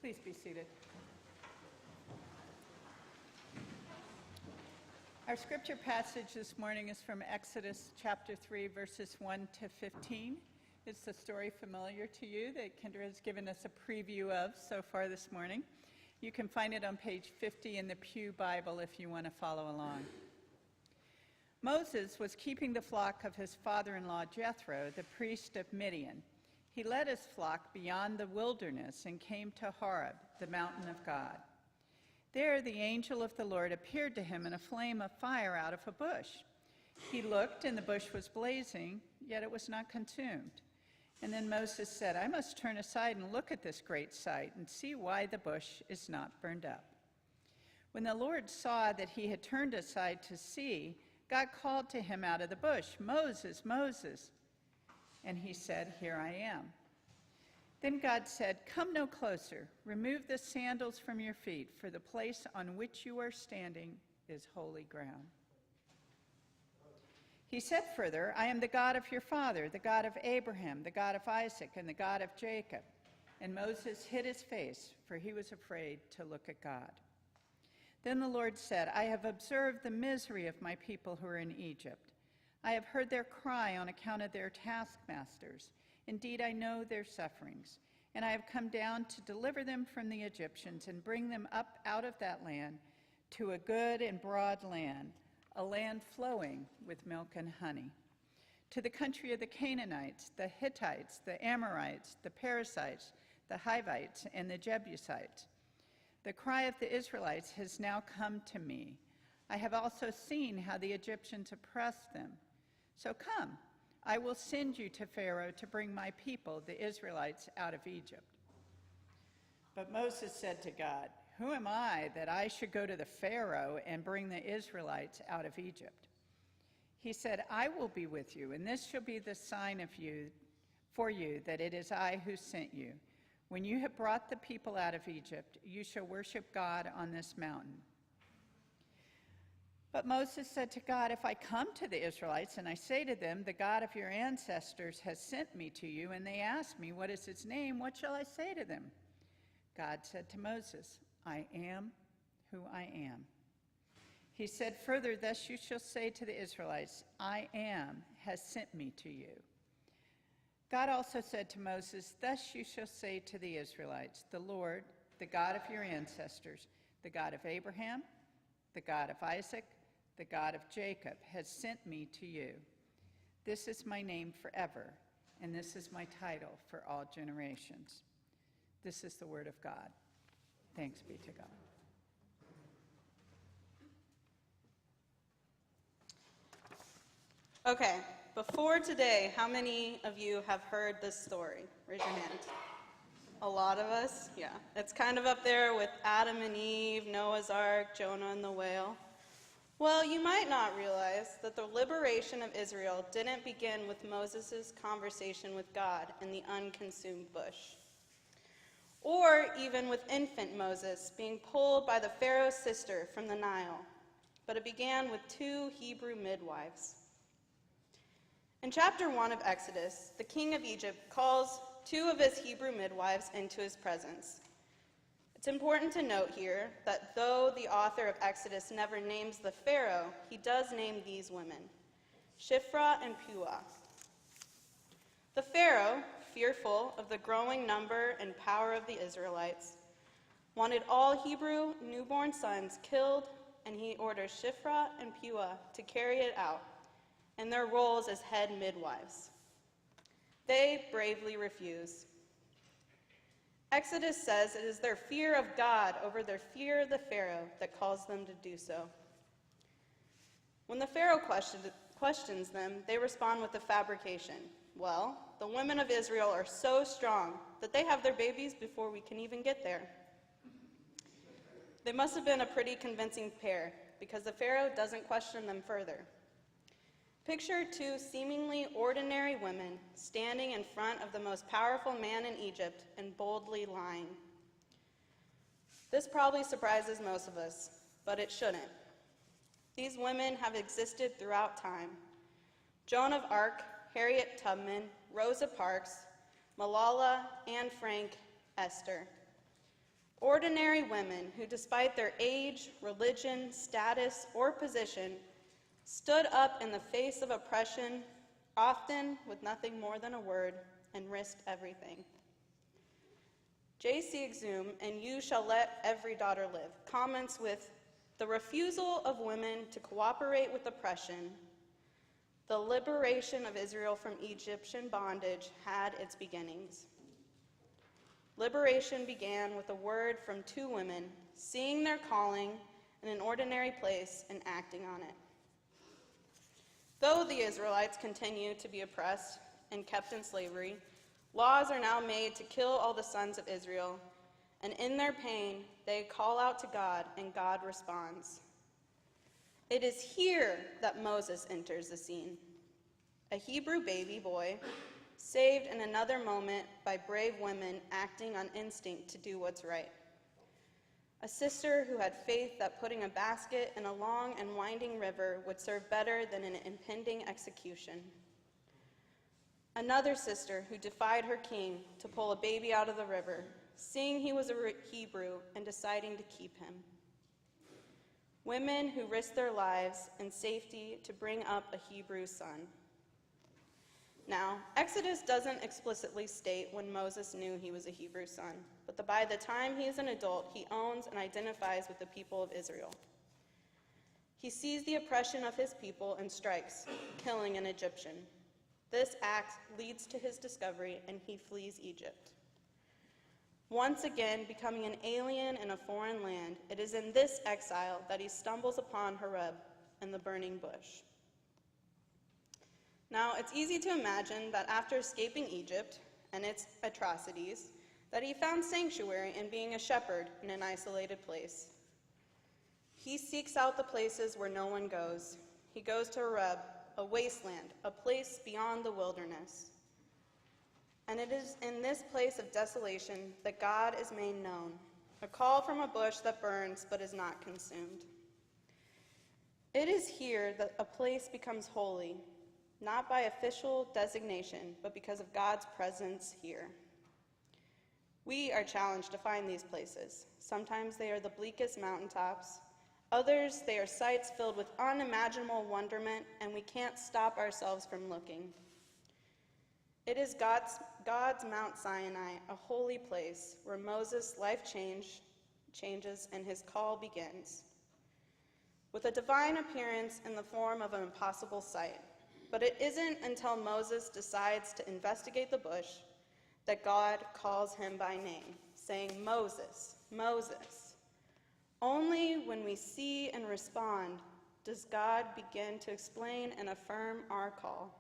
Please be seated. Our scripture passage this morning is from Exodus chapter 3, verses 1 to 15. It's a story familiar to you that Kendra has given us a preview of so far this morning. You can find it on page 50 in the Pew Bible if you want to follow along. Moses was keeping the flock of his father-in-law Jethro, the priest of Midian. He led his flock beyond the wilderness and came to Horeb, the mountain of God. There the angel of the Lord appeared to him in a flame of fire out of a bush. He looked, and the bush was blazing, yet it was not consumed. And then Moses said, "I must turn aside and look at this great sight and see why the bush is not burned up." When the Lord saw that he had turned aside to see, God called to him out of the bush, "Moses, Moses." And he said, "Here I am." Then God said, "Come no closer. Remove the sandals from your feet, for the place on which you are standing is holy ground." He said further, "I am the God of your father, the God of Abraham, the God of Isaac, and the God of Jacob." And Moses hid his face, for he was afraid to look at God. Then the Lord said, "I have observed the misery of my people who are in Egypt. I have heard their cry on account of their taskmasters. Indeed, I know their sufferings, and I have come down to deliver them from the Egyptians and bring them up out of that land to a good and broad land, a land flowing with milk and honey, to the country of the Canaanites, the Hittites, the Amorites, the Perizzites, the Hivites, and the Jebusites. The cry of the Israelites has now come to me. I have also seen how the Egyptians oppressed them. So come, I will send you to Pharaoh to bring my people, the Israelites, out of Egypt." But Moses said to God, "Who am I that I should go to the Pharaoh and bring the Israelites out of Egypt?" He said, "I will be with you, and this shall be the sign for you that it is I who sent you. When you have brought the people out of Egypt, you shall worship God on this mountain." But Moses said to God, "If I come to the Israelites and I say to them, 'The God of your ancestors has sent me to you,' and they ask me, 'What is his name?' what shall I say to them?" God said to Moses, "I am who I am." He said further, "Thus you shall say to the Israelites, 'I am has sent me to you.'" God also said to Moses, "Thus you shall say to the Israelites, 'The Lord, the God of your ancestors, the God of Abraham, the God of Isaac, the God of Jacob, has sent me to you. This is my name forever, and this is my title for all generations." This is the word of God. Thanks be to God. Okay, before today, how many of you have heard this story? Raise your hand. A lot of us? Yeah. It's kind of up there with Adam and Eve, Noah's Ark, Jonah and the whale. Well, you might not realize that the liberation of Israel didn't begin with Moses' conversation with God in the unconsumed bush, or even with infant Moses being pulled by the Pharaoh's sister from the Nile, but it began with two Hebrew midwives. In chapter 1 of Exodus, the king of Egypt calls two of his Hebrew midwives into his presence. It's important to note here that though the author of Exodus never names the Pharaoh, he does name these women, Shiphrah and Puah. The Pharaoh, fearful of the growing number and power of the Israelites, wanted all Hebrew newborn sons killed, and he orders Shiphrah and Puah to carry it out in their roles as head midwives. They bravely refuse. Exodus says it is their fear of God over their fear of the Pharaoh that calls them to do so. When the Pharaoh questions them, they respond with a fabrication. "Well, the women of Israel are so strong that they have their babies before we can even get there." They must have been a pretty convincing pair, because the Pharaoh doesn't question them further. Picture two seemingly ordinary women standing in front of the most powerful man in Egypt and boldly lying. This probably surprises most of us, but it shouldn't. These women have existed throughout time. Joan of Arc, Harriet Tubman, Rosa Parks, Malala, Anne Frank, Esther. Ordinary women who, despite their age, religion, status, or position, stood up in the face of oppression, often with nothing more than a word, and risked everything. J.C. Exum, and You Shall Let Every Daughter Live, comments with, the refusal of women to cooperate with oppression, the liberation of Israel from Egyptian bondage had its beginnings. Liberation began with a word from two women, seeing their calling in an ordinary place and acting on it. Though the Israelites continue to be oppressed and kept in slavery, laws are now made to kill all the sons of Israel, and in their pain, they call out to God, and God responds. It is here that Moses enters the scene. A Hebrew baby boy, saved in another moment by brave women acting on instinct to do what's right. A sister who had faith that putting a basket in a long and winding river would serve better than an impending execution. Another sister who defied her king to pull a baby out of the river, seeing he was a Hebrew and deciding to keep him. Women who risked their lives and safety to bring up a Hebrew son. Now, Exodus doesn't explicitly state when Moses knew he was a Hebrew son, but by the time he is an adult, he owns and identifies with the people of Israel. He sees the oppression of his people and strikes, killing an Egyptian. This act leads to his discovery, and he flees Egypt. Once again, becoming an alien in a foreign land, it is in this exile that he stumbles upon Horeb and the burning bush. Now, it's easy to imagine that after escaping Egypt and its atrocities, that he found sanctuary in being a shepherd in an isolated place. He seeks out the places where no one goes. He goes to Horeb, a wasteland, a place beyond the wilderness. And it is in this place of desolation that God is made known, a call from a bush that burns but is not consumed. It is here that a place becomes holy, not by official designation, but because of God's presence here. We are challenged to find these places. Sometimes they are the bleakest mountaintops. Others, they are sites filled with unimaginable wonderment, and we can't stop ourselves from looking. It is God's Mount Sinai, a holy place where Moses' life changes and his call begins, with a divine appearance in the form of an impossible sight. But it isn't until Moses decides to investigate the bush that God calls him by name, saying, Moses, Moses. Only when we see and respond does God begin to explain and affirm our call.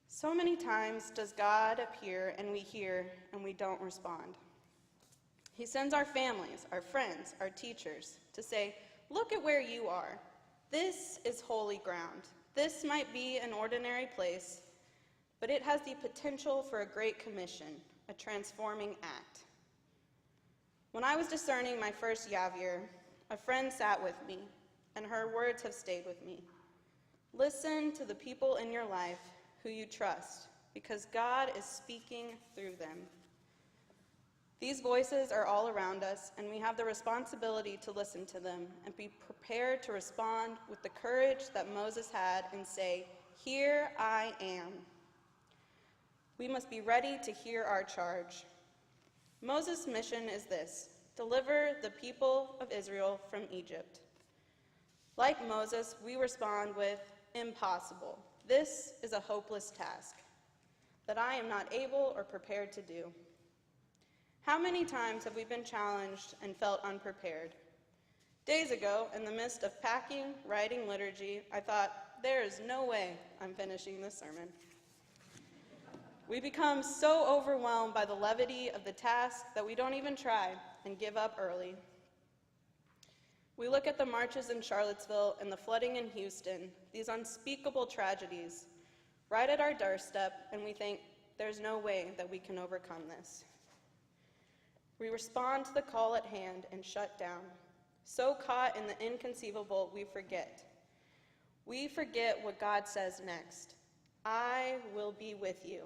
So many times does God appear and we hear and we don't respond. He sends our families, our friends, our teachers to say, look at where you are. This is holy ground. This might be an ordinary place, but it has the potential for a great commission, a transforming act. When I was discerning my first Yavir, a friend sat with me, and her words have stayed with me. Listen to the people in your life who you trust, because God is speaking through them. These voices are all around us, and we have the responsibility to listen to them and be prepared to respond with the courage that Moses had and say, here I am. We must be ready to hear our charge. Moses' mission is this: deliver the people of Israel from Egypt. Like Moses, we respond with, impossible. This is a hopeless task that I am not able or prepared to do. How many times have we been challenged and felt unprepared? Days ago, in the midst of packing, writing liturgy, I thought, there is no way I'm finishing this sermon. We become so overwhelmed by the levity of the task that we don't even try and give up early. We look at the marches in Charlottesville and the flooding in Houston, these unspeakable tragedies, right at our doorstep, and we think, there's no way that we can overcome this. We respond to the call at hand and shut down. So caught in the inconceivable, we forget. We forget what God says next. I will be with you.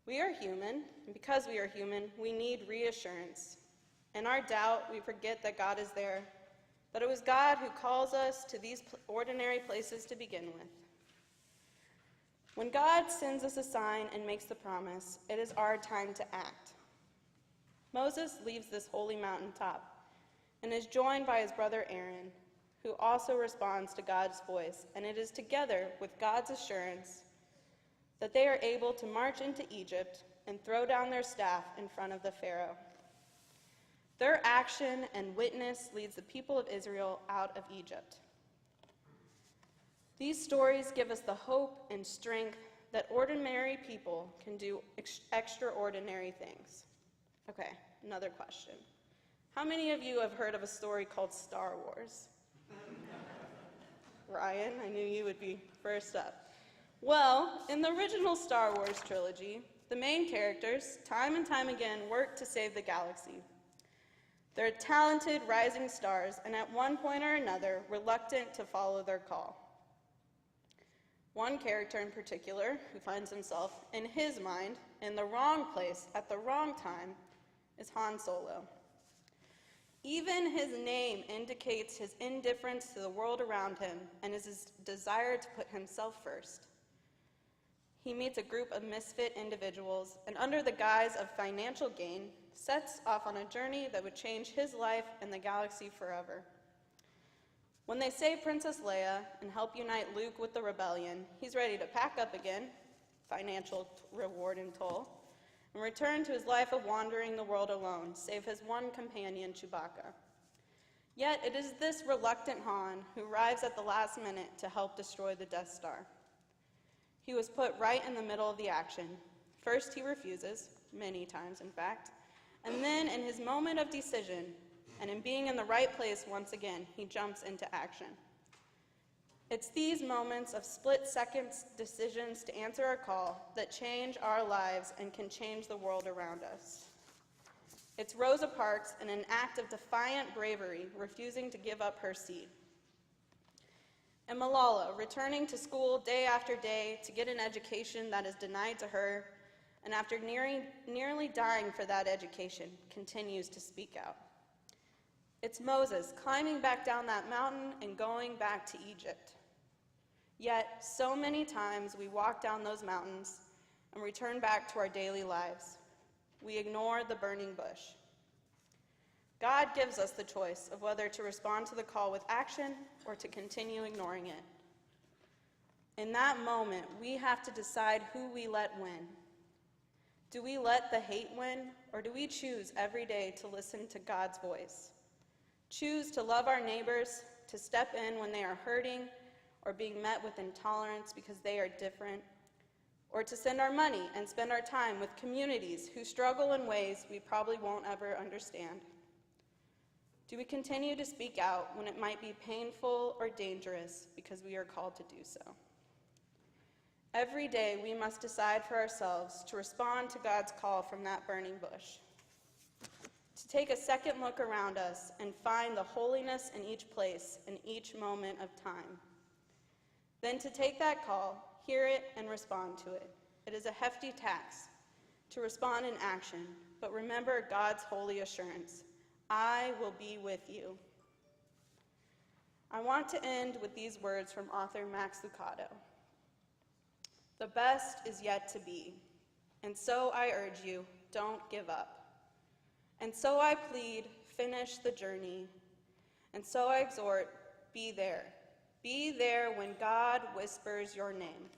We are human, and because we are human, we need reassurance. In our doubt, we forget that God is there, that it was God who calls us to these ordinary places to begin with. When God sends us a sign and makes the promise, it is our time to act. Moses leaves this holy mountaintop and is joined by his brother Aaron, who also responds to God's voice, and it is together with God's assurance that they are able to march into Egypt and throw down their staff in front of the Pharaoh. Their action and witness leads the people of Israel out of Egypt. These stories give us the hope and strength that ordinary people can do extraordinary things. Okay, another question. How many of you have heard of a story called Star Wars? Ryan, I knew you would be first up. Well, in the original Star Wars trilogy, the main characters, time and time again, work to save the galaxy. They're talented rising stars, and at one point or another, reluctant to follow their call. One character in particular, who finds himself, in his mind, in the wrong place at the wrong time, is Han Solo. Even his name indicates his indifference to the world around him and his desire to put himself first. He meets a group of misfit individuals, and under the guise of financial gain, sets off on a journey that would change his life and the galaxy forever. When they save Princess Leia and help unite Luke with the rebellion, he's ready to pack up again, financial reward and toll, and return to his life of wandering the world alone, save his one companion, Chewbacca. Yet it is this reluctant Han who arrives at the last minute to help destroy the Death Star. He was put right in the middle of the action. First he refuses, many times in fact, and then in his moment of decision, and in being in the right place once again, he jumps into action. It's these moments of split-second decisions to answer our call that change our lives and can change the world around us. It's Rosa Parks in an act of defiant bravery, refusing to give up her seat. And Malala, returning to school day after day to get an education that is denied to her, and after nearly dying for that education, continues to speak out. It's Moses climbing back down that mountain and going back to Egypt. Yet, so many times we walk down those mountains and return back to our daily lives. We ignore the burning bush. God gives us the choice of whether to respond to the call with action or to continue ignoring it. In that moment, we have to decide who we let win. Do we let the hate win, or do we choose every day to listen to God's voice? Choose to love our neighbors, to step in when they are hurting or being met with intolerance because they are different, or to send our money and spend our time with communities who struggle in ways we probably won't ever understand? Do we continue to speak out when it might be painful or dangerous because we are called to do so? Every day we must decide for ourselves to respond to God's call from that burning bush. To take a second look around us and find the holiness in each place, in each moment of time. Then to take that call, hear it, and respond to it. It is a hefty task to respond in action, but remember God's holy assurance. I will be with you. I want to end with these words from author Max Lucado. The best is yet to be, and so I urge you, don't give up. And so I plead, finish the journey. And so I exhort, be there. Be there when God whispers your name.